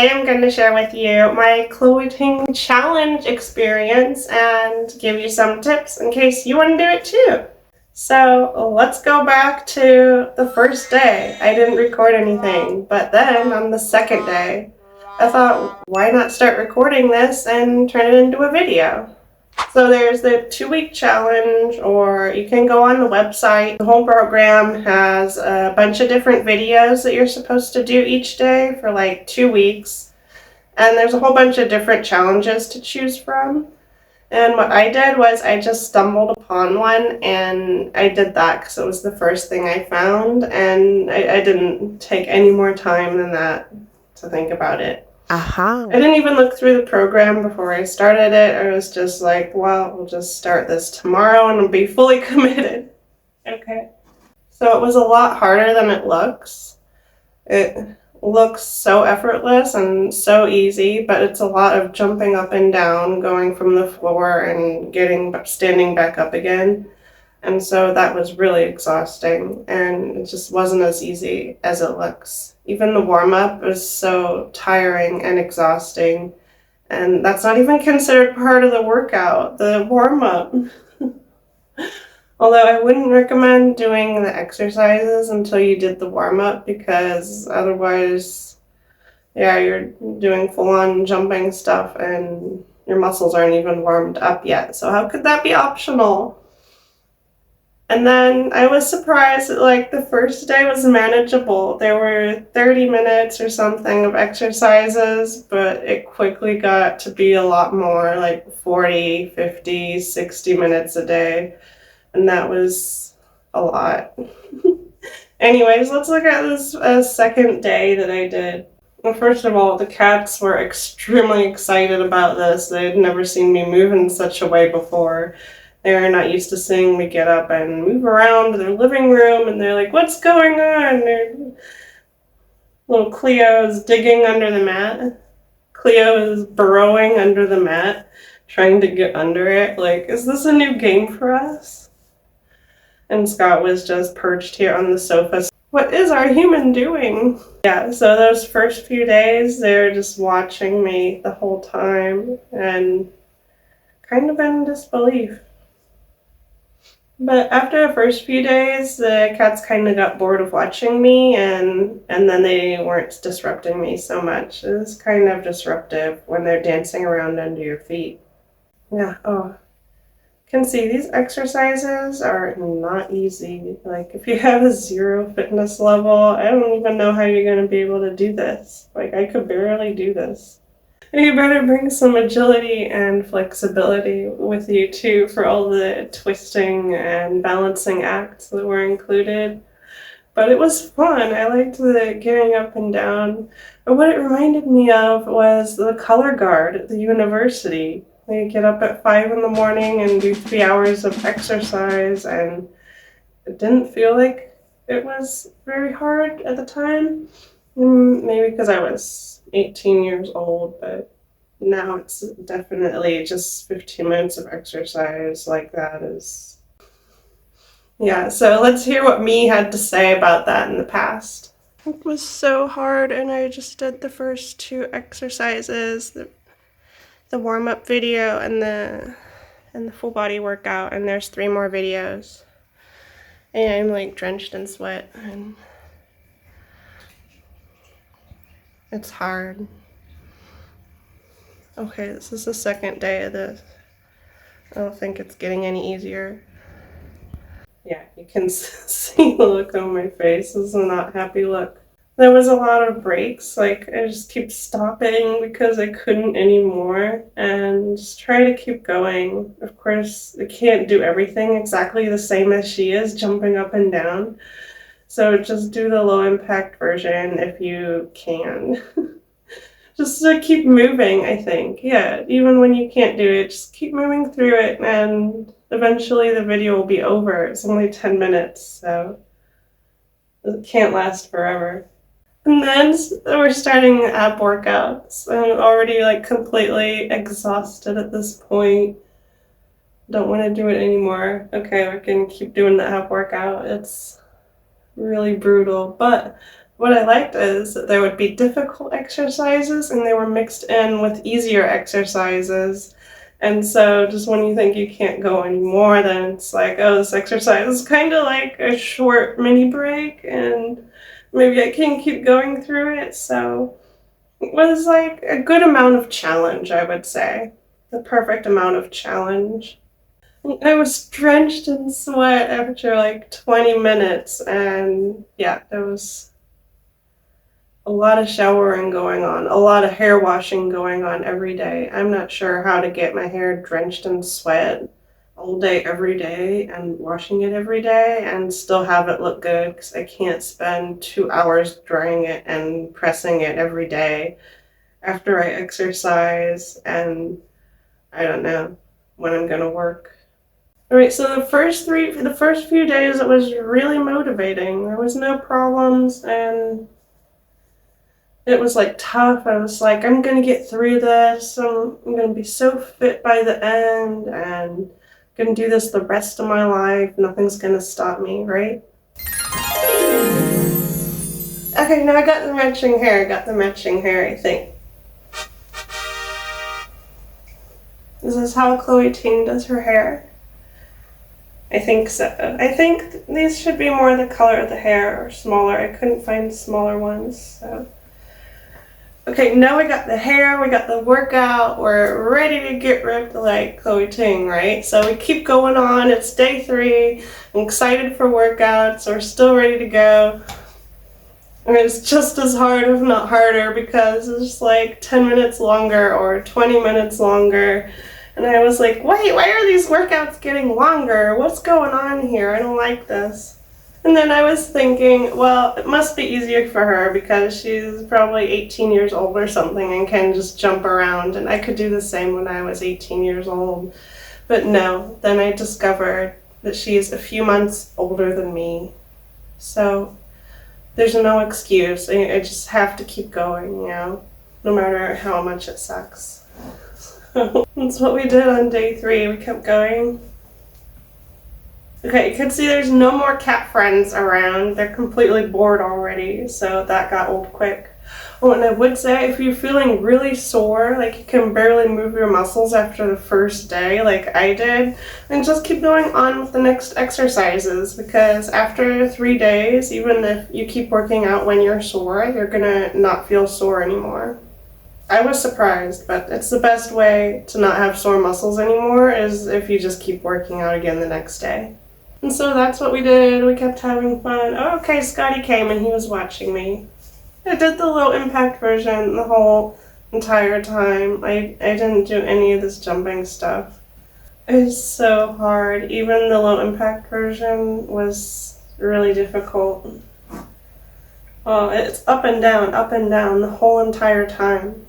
I'm going to share with you my Ting challenge experience and give you some tips in case you want to do it too. So let's go back to the first day. I didn't record anything, but then on the second day, I thought, why not start recording this and turn it into a video? So there's the 2-week challenge, or you can go on the website. The whole program has a bunch of different videos that you're supposed to do each day for like 2 weeks. And there's a whole bunch of different challenges to choose from. And what I did was I just stumbled upon one and I did that because it was the first thing I found, and I didn't take any more time than that to think about it. I didn't even look through the program before I started it. I was just like, well, we'll just start this tomorrow and I'll be fully committed. Okay. So it was a lot harder than it looks. It looks so effortless and so easy, but it's a lot of jumping up and down, going from the floor and standing back up again. And so that was really exhausting, and it just wasn't as easy as it looks. Even the warm-up was so tiring and exhausting, and that's not even considered part of the workout, the warm-up. Although I wouldn't recommend doing the exercises until you did the warm-up, because otherwise, yeah, you're doing full-on jumping stuff and your muscles aren't even warmed up yet. So how could that be optional? And then I was surprised that like the first day was manageable. There were 30 minutes or something of exercises, but it quickly got to be a lot more, like 40, 50, 60 minutes a day. And that was a lot. Anyways, let's look at this second day that I did. Well, first of all, the cats were extremely excited about this. They had never seen me move in such a way before. They're not used to seeing me get up and move around their living room, and they're like, what's going on? Their little Cleo's digging under the mat. Cleo is burrowing under the mat, trying to get under it. Like, is this a new game for us? And Scott was just perched here on the sofa. What is our human doing? Yeah, so those first few days, they're just watching me the whole time and kind of in disbelief. But after the first few days, the cats kind of got bored of watching me, and then they weren't disrupting me so much. It was kind of disruptive when they're dancing around under your feet. Yeah, oh. Can see these exercises are not easy. Like, if you have a 0 fitness level, I don't even know how you're going to be able to do this. Like, I could barely do this. You better bring some agility and flexibility with you too for all the twisting and balancing acts that were included. But it was fun. I liked the getting up and down. But what it reminded me of was the color guard at the university. They get up at 5 in the morning and do 3 hours of exercise, and it didn't feel like it was very hard at the time. Maybe because I was 18 years old, but now it's definitely just 15 minutes of exercise like that is... Yeah, so let's hear what Me had to say about that in the past. It was so hard, and I just did the first 2 exercises, the warm-up video and the full body workout, and there's 3 more videos. And I'm like drenched in sweat, and it's hard. Okay, this is the second day of this. I don't think it's getting any easier. Yeah, you can see the look on my face. This is a not happy look. There was a lot of breaks. Like, I just keep stopping because I couldn't anymore, and just try to keep going. Of course, I can't do everything exactly the same as she is, jumping up and down. So just do the low impact version if you can. Just to keep moving, I think. Yeah, even when you can't do it, just keep moving through it, and eventually the video will be over. It's only 10 minutes, so it can't last forever. And then we're starting ab workouts. I'm already like completely exhausted at this point. Don't want to do it anymore. Okay, we can keep doing the ab workout. It's really brutal, but What I liked is that there would be difficult exercises and they were mixed in with easier exercises. And so just when you think you can't go anymore, then it's like, oh, this exercise is kind of like a short mini break and maybe I can keep going through it. So it was like a good amount of challenge, I would say. The perfect amount of challenge. I was drenched in sweat after like 20 minutes, and yeah, there was a lot of showering going on, a lot of hair washing going on every day. I'm not sure how to get my hair drenched in sweat all day, every day, and washing it every day and still have it look good because I can't spend 2 hours drying it and pressing it every day after I exercise and I don't know when I'm gonna work. Alright, so the first few days it was really motivating. There was no problems and it was like tough. I was like, I'm gonna get through this. I'm gonna be so fit by the end and gonna do this the rest of my life. Nothing's gonna stop me, right? Okay, now I got the matching hair. I think. Is this how Chloe Ting does her hair? I think so. I think these should be more the color of the hair or smaller. I couldn't find smaller ones, so. Okay, now we got the hair, we got the workout, we're ready to get ripped like Chloe Ting, right? So we keep going on, it's day 3, I'm excited for workouts, we're still ready to go. And it's just as hard, if not harder, because it's like 10 minutes longer or 20 minutes longer. And I was like, wait, why are these workouts getting longer? What's going on here? I don't like this. And then I was thinking, well, it must be easier for her because she's probably 18 years old or something and can just jump around. And I could do the same when I was 18 years old. But no, then I discovered that she's a few months older than me. So there's no excuse. I just have to keep going, you know, no matter how much it sucks. That's what we did on day 3. We kept going. Okay, you can see there's no more cat friends around. They're completely bored already, so that got old quick. Oh, and I would say if you're feeling really sore, like you can barely move your muscles after the first day, like I did, then just keep going on with the next exercises because after 3 days, even if you keep working out when you're sore, you're gonna not feel sore anymore. I was surprised, but it's the best way to not have sore muscles anymore is if you just keep working out again the next day. And so that's what we did. We kept having fun. Oh, okay, Scotty came and he was watching me. I did the low impact version the whole entire time. I didn't do any of this jumping stuff. It was so hard. Even the low impact version was really difficult. Oh, it's up and down the whole entire time.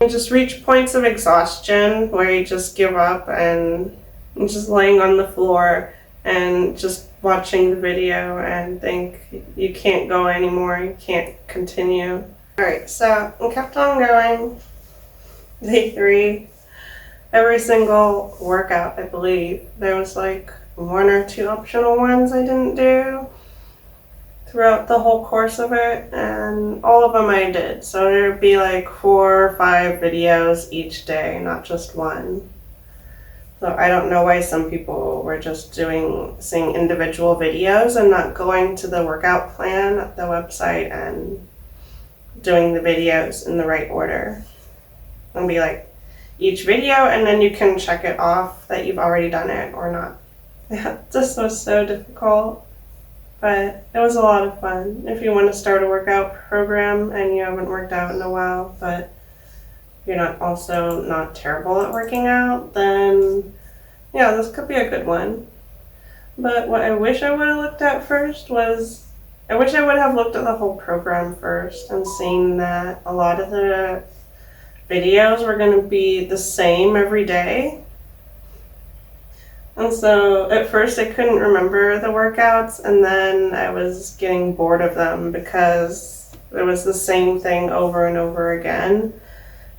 You just reach points of exhaustion where you just give up and you're just laying on the floor and just watching the video and think you can't go anymore, you can't continue. Alright, so we kept on going. Day 3. Every single workout, I believe. There was like 1 or 2 optional ones I didn't do throughout the whole course of it, and all of them I did. So there'd be like 4 or 5 videos each day, not just one. So I don't know why some people were just seeing individual videos and not going to the workout plan at the website and doing the videos in the right order. It'll be like each video and then you can check it off that you've already done it or not. Yeah, this was so difficult. But it was a lot of fun if you want to start a workout program and you haven't worked out in a while, but you're not terrible at working out, then yeah, this could be a good one. But what I wish I would have looked at first was, I wish I would have looked at the whole program first and seen that a lot of the videos were going to be the same every day. And so at first I couldn't remember the workouts, and then I was getting bored of them because it was the same thing over and over again.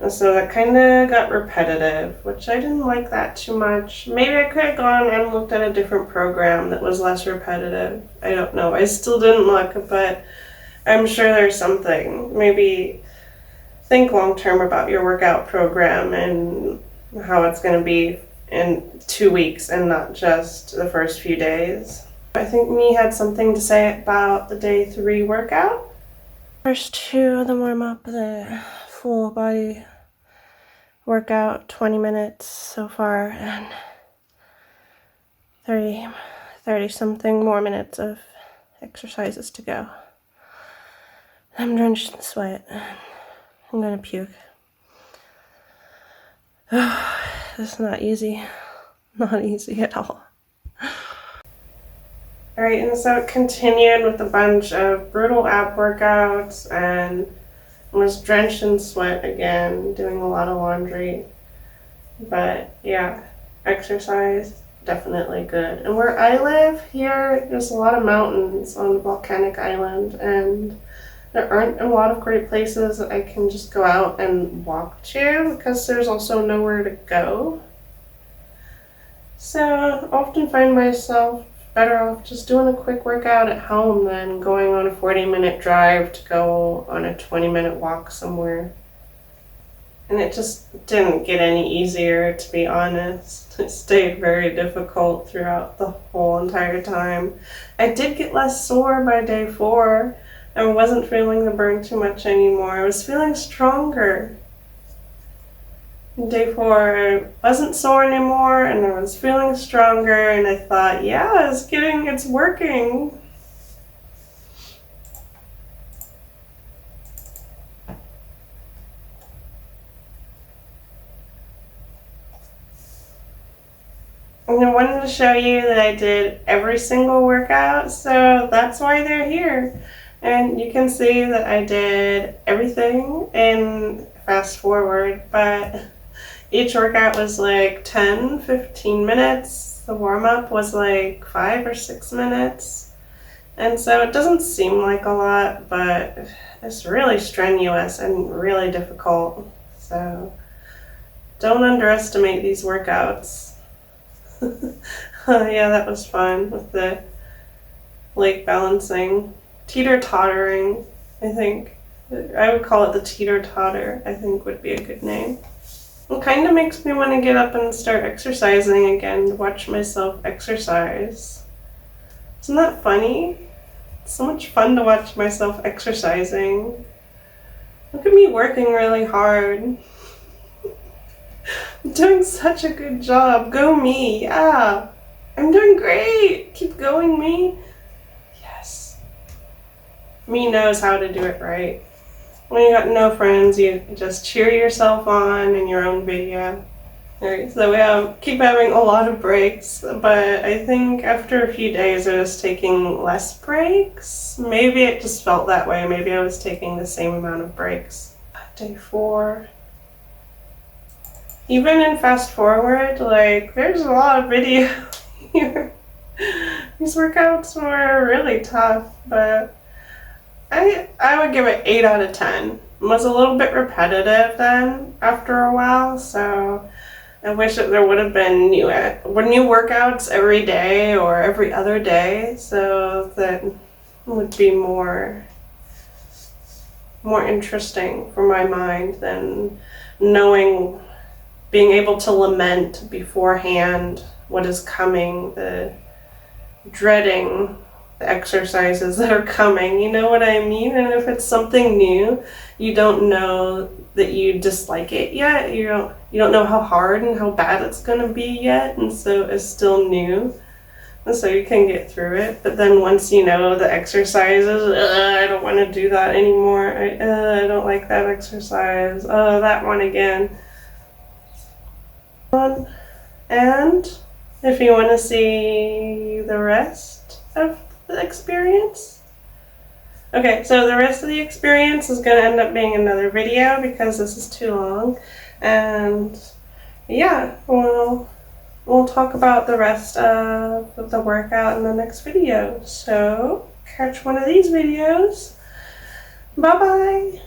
And so that kind of got repetitive, which I didn't like that too much. Maybe I could have gone and looked at a different program that was less repetitive. I don't know. I still didn't look, but I'm sure there's something. Maybe think long term about your workout program and how it's going to be in 2 weeks and not just the first few days. I think Me had something to say about the day 3 workout. First 2 of the warm up, the full body workout, 20 minutes so far, and 30 something more minutes of exercises to go. I'm drenched in sweat. I'm gonna puke. This is not easy. Not easy at all. Alright, and so it continued with a bunch of brutal ab workouts and was drenched in sweat again, doing a lot of laundry. But yeah, exercise, definitely good. And where I live here, there's a lot of mountains on Volcanic Island, and there aren't a lot of great places that I can just go out and walk to because there's also nowhere to go. So I often find myself better off just doing a quick workout at home than going on a 40-minute drive to go on a 20-minute walk somewhere. And it just didn't get any easier, to be honest. It stayed very difficult throughout the whole entire time. I did get less sore by day 4. I wasn't feeling the burn too much anymore. I was feeling stronger. Day 4, I wasn't sore anymore, and I was feeling stronger, and I thought, yeah, it's working. And I wanted to show you that I did every single workout, so that's why they're here. And you can see that I did everything in fast forward, but each workout was like 10, 15 minutes. The warm-up was like 5 or 6 minutes. And so it doesn't seem like a lot, but it's really strenuous and really difficult. So don't underestimate these workouts. Yeah, that was fun with the leg balancing. Teeter-tottering, I think. I would call it the teeter-totter, I think would be a good name. It kind of makes me want to get up and start exercising again, to watch myself exercise. Isn't that funny? It's so much fun to watch myself exercising. Look at me working really hard. I'm doing such a good job. Go me, yeah. I'm doing great. Keep going, me. Yes. Me knows how to do it right. When you got no friends, you just cheer yourself on in your own video. Alright, so we keep having a lot of breaks, but I think after a few days I was taking less breaks. Maybe it just felt that way. Maybe I was taking the same amount of breaks. Day 4. Even in fast forward, like, there's a lot of video here. These workouts were really tough, but I would give it 8 out of 10. It was a little bit repetitive then after a while, so I wish that there would have been new workouts every day or every other day, so that would be more interesting for my mind than being able to lament beforehand what is coming, the dreading the exercises that are coming, you know what I mean? And if it's something new, you don't know that you dislike it yet. You don't know how hard and how bad it's going to be yet, and so it's still new. And so you can get through it. But then once you know the exercises, I don't want to do that anymore. I don't like that exercise. That one again. And if you want to see the rest of the experience. Okay, so the rest of the experience is going to end up being another video because this is too long. And yeah, we'll talk about the rest of the workout in the next video. So catch one of these videos. Bye-bye.